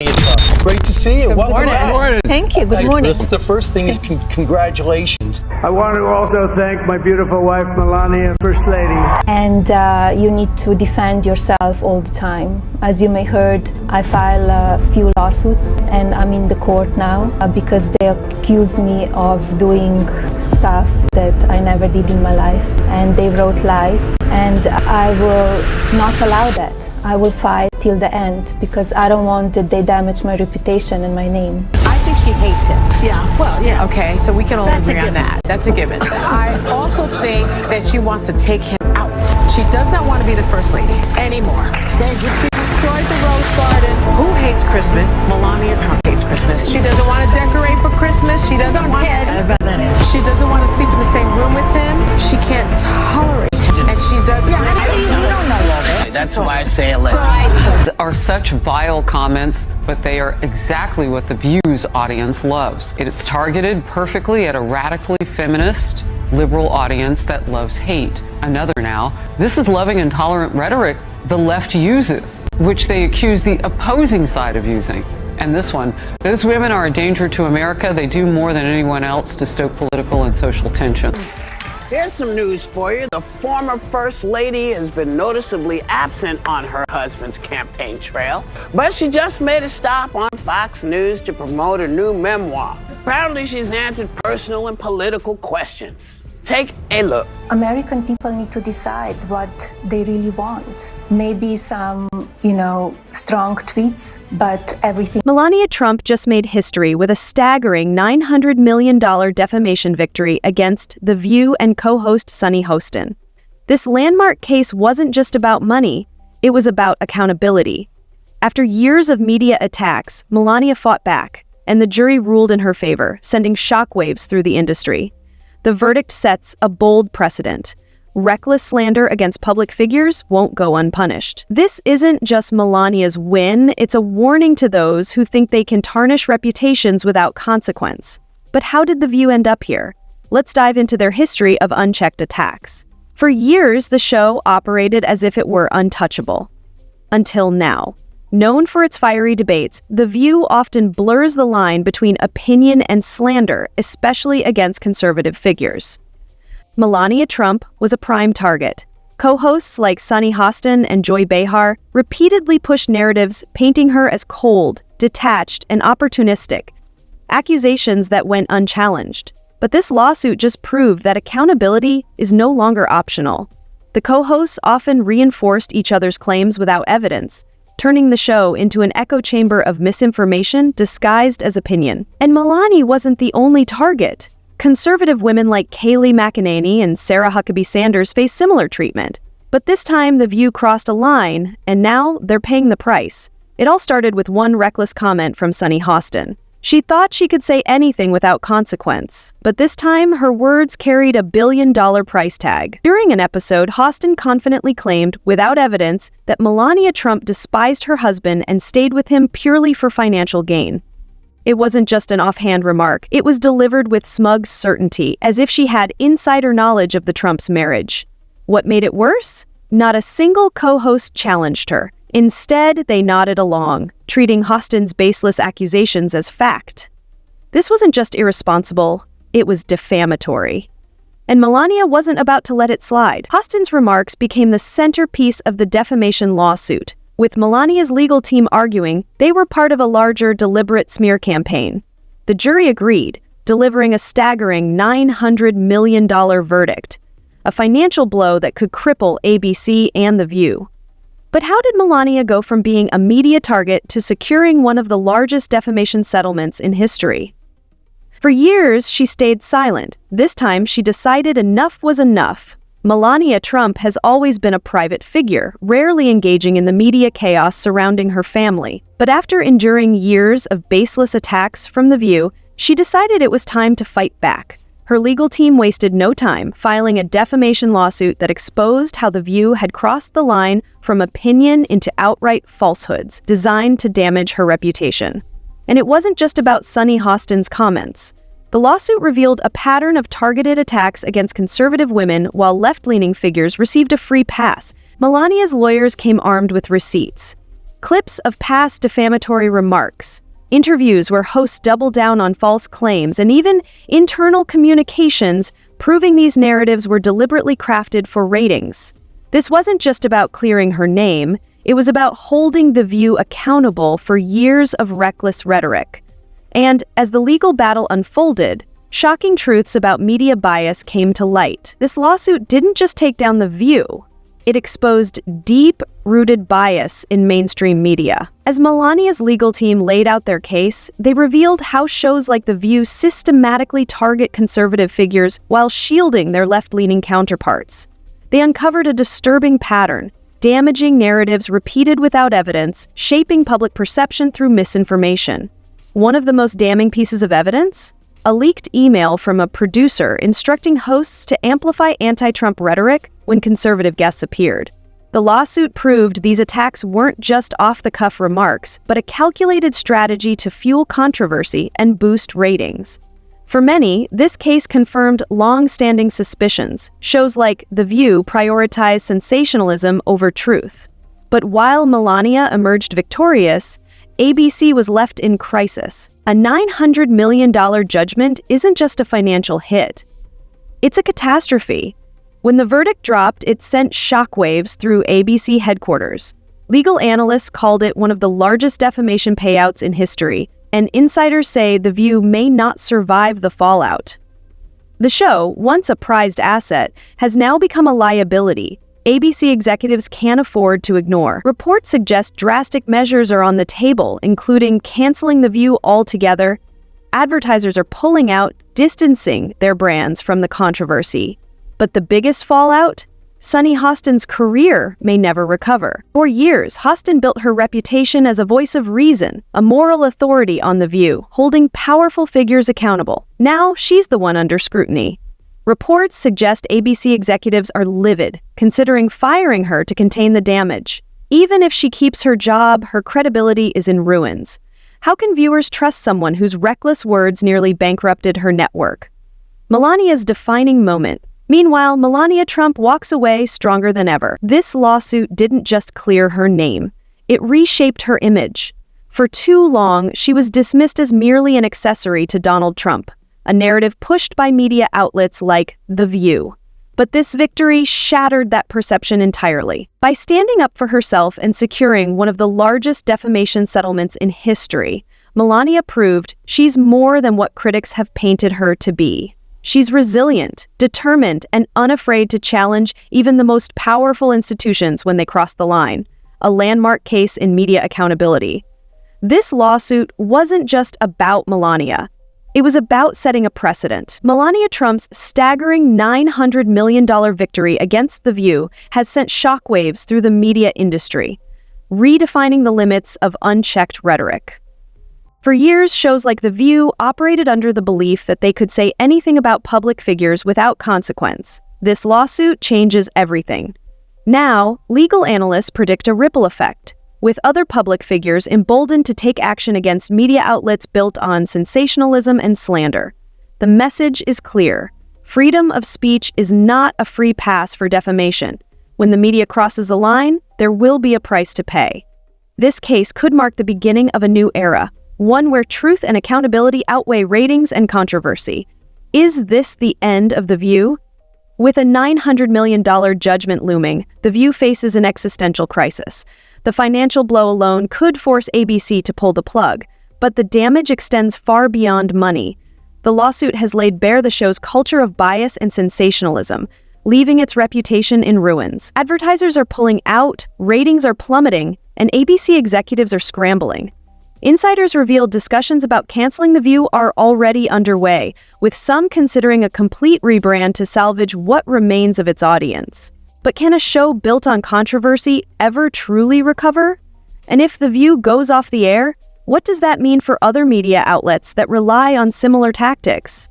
Great to see you. Good morning. Thank you. Good morning. The first thing is congratulations. I want to also thank my beautiful wife, Melania, First Lady. And you need to defend yourself all the time. As you may heard, I file a few lawsuits and I'm in the court now because they accuse me of doing stuff that I never did in my life. And they wrote lies. And I will not allow that. I will fight till the end because I don't want that they damage my reputation and my name. I think she hates him. Yeah, well, yeah. Okay, so we can all agree on that. That's a given. I also think that she wants to take him out. She does not want to be the first lady anymore. She destroyed the Rose Garden. Who hates Christmas? Melania Trump hates Christmas. She doesn't want to decorate for Christmas. She doesn't want She doesn't want to sleep in the same room with him. She can't tolerate him. And she doesn't. You don't know all that. That's why I say it Are such vile comments, but they are exactly what the View's audience loves. It is targeted perfectly at a radically feminist, liberal audience that loves hate. Another now, this is loving and tolerant rhetoric the left uses, which they accuse the opposing side of using. And this one, those women are a danger to America. They do more than anyone else to stoke political and social tension. Here's some news for you. The former First Lady has been noticeably absent on her husband's campaign trail, but she just made a stop on Fox News to promote her new memoir. Apparently, she's answered personal and political questions. Take a look. American people need to decide what they really want. Maybe some, strong tweets, but everything. Melania Trump just made history with a staggering $900 million defamation victory against The View and co-host Sunny Hostin. This landmark case wasn't just about money, it was about accountability. After years of media attacks, Melania fought back, and the jury ruled in her favor, sending shockwaves through the industry. The verdict sets a bold precedent. Reckless slander against public figures won't go unpunished. This isn't just Melania's win, it's a warning to those who think they can tarnish reputations without consequence. But how did The View end up here? Let's dive into their history of unchecked attacks. For years, the show operated as if it were untouchable. Until now. Known for its fiery debates, The View often blurs the line between opinion and slander, especially against conservative figures. Melania Trump was a prime target. Co-hosts like Sunny Hostin and Joy Behar repeatedly pushed narratives painting her as cold, detached, and opportunistic, accusations that went unchallenged. But this lawsuit just proved that accountability is no longer optional. The co-hosts often reinforced each other's claims without evidence, turning the show into an echo chamber of misinformation disguised as opinion. And Melania wasn't the only target. Conservative women like Kayleigh McEnany and Sarah Huckabee Sanders faced similar treatment. But this time, The View crossed a line, and now they're paying the price. It all started with one reckless comment from Sunny Hostin. She thought she could say anything without consequence, but this time her words carried a $1 billion price tag. During an episode, Hostin confidently claimed, without evidence, that Melania Trump despised her husband and stayed with him purely for financial gain. It wasn't just an offhand remark, it was delivered with smug certainty, as if she had insider knowledge of the Trumps' marriage. What made it worse? Not a single co-host challenged her. Instead, they nodded along, treating Hostin's baseless accusations as fact. This wasn't just irresponsible, it was defamatory. And Melania wasn't about to let it slide. Hostin's remarks became the centerpiece of the defamation lawsuit, with Melania's legal team arguing they were part of a larger, deliberate smear campaign. The jury agreed, delivering a staggering $900 million verdict, a financial blow that could cripple ABC and The View. But how did Melania go from being a media target to securing one of the largest defamation settlements in history? For years, she stayed silent. This time, she decided enough was enough. Melania Trump has always been a private figure, rarely engaging in the media chaos surrounding her family. But after enduring years of baseless attacks from The View, she decided it was time to fight back. Her legal team wasted no time filing a defamation lawsuit that exposed how The View had crossed the line from opinion into outright falsehoods designed to damage her reputation. And it wasn't just about Sunny Hostin's comments. The lawsuit revealed a pattern of targeted attacks against conservative women while left-leaning figures received a free pass. Melania's lawyers came armed with receipts. Clips of past defamatory remarks, interviews where hosts double down on false claims, and even internal communications proving these narratives were deliberately crafted for ratings. This wasn't just about clearing her name, it was about holding The View accountable for years of reckless rhetoric. And as the legal battle unfolded, shocking truths about media bias came to light. This lawsuit didn't just take down The View, it exposed deep-rooted bias in mainstream media. As Melania's legal team laid out their case, they revealed how shows like The View systematically target conservative figures while shielding their left-leaning counterparts. They uncovered a disturbing pattern, damaging narratives repeated without evidence, shaping public perception through misinformation. One of the most damning pieces of evidence? A leaked email from a producer instructing hosts to amplify anti-Trump rhetoric when conservative guests appeared. The lawsuit proved these attacks weren't just off-the-cuff remarks, but a calculated strategy to fuel controversy and boost ratings. For many, this case confirmed long-standing suspicions. Shows like The View prioritize sensationalism over truth. But while Melania emerged victorious, ABC was left in crisis. A $900 million judgment isn't just a financial hit. It's a catastrophe. When the verdict dropped, it sent shockwaves through ABC headquarters. Legal analysts called it one of the largest defamation payouts in history, and insiders say The View may not survive the fallout. The show, once a prized asset, has now become a liability ABC executives can't afford to ignore. Reports suggest drastic measures are on the table, including canceling The View altogether. Advertisers are pulling out, distancing their brands from the controversy. But the biggest fallout? Sunny Hostin's career may never recover. For years, Hostin built her reputation as a voice of reason, a moral authority on The View, holding powerful figures accountable. Now, she's the one under scrutiny. Reports suggest ABC executives are livid, considering firing her to contain the damage. Even if she keeps her job, her credibility is in ruins. How can viewers trust someone whose reckless words nearly bankrupted her network? Melania's defining moment. Meanwhile, Melania Trump walks away stronger than ever. This lawsuit didn't just clear her name. It reshaped her image. For too long, she was dismissed as merely an accessory to Donald Trump, a narrative pushed by media outlets like The View. But this victory shattered that perception entirely. By standing up for herself and securing one of the largest defamation settlements in history, Melania proved she's more than what critics have painted her to be. She's resilient, determined, and unafraid to challenge even the most powerful institutions when they cross the line, a landmark case in media accountability. This lawsuit wasn't just about Melania. It was about setting a precedent. Melania Trump's staggering $900 million victory against The View has sent shockwaves through the media industry, redefining the limits of unchecked rhetoric. For years, shows like The View operated under the belief that they could say anything about public figures without consequence. This lawsuit changes everything. Now, legal analysts predict a ripple effect, with other public figures emboldened to take action against media outlets built on sensationalism and slander. The message is clear. Freedom of speech is not a free pass for defamation. When the media crosses the line, there will be a price to pay. This case could mark the beginning of a new era, one where truth and accountability outweigh ratings and controversy. Is this the end of The View? With a $900 million judgment looming, The View faces an existential crisis. The financial blow alone could force ABC to pull the plug, but the damage extends far beyond money. The lawsuit has laid bare the show's culture of bias and sensationalism, leaving its reputation in ruins. Advertisers are pulling out, ratings are plummeting, and ABC executives are scrambling. Insiders revealed discussions about canceling The View are already underway, with some considering a complete rebrand to salvage what remains of its audience. But can a show built on controversy ever truly recover? And if The View goes off the air, what does that mean for other media outlets that rely on similar tactics?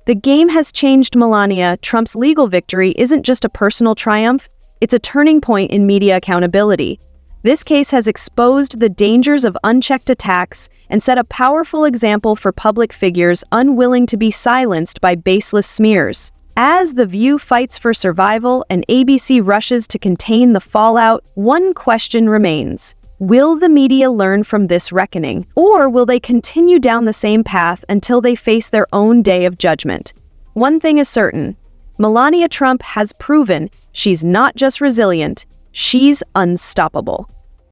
The game has changed. Melania Trump's legal victory isn't just a personal triumph, it's a turning point in media accountability. This case has exposed the dangers of unchecked attacks and set a powerful example for public figures unwilling to be silenced by baseless smears. As The View fights for survival and ABC rushes to contain the fallout, one question remains. Will the media learn from this reckoning, or will they continue down the same path until they face their own day of judgment? One thing is certain, Melania Trump has proven she's not just resilient, she's unstoppable.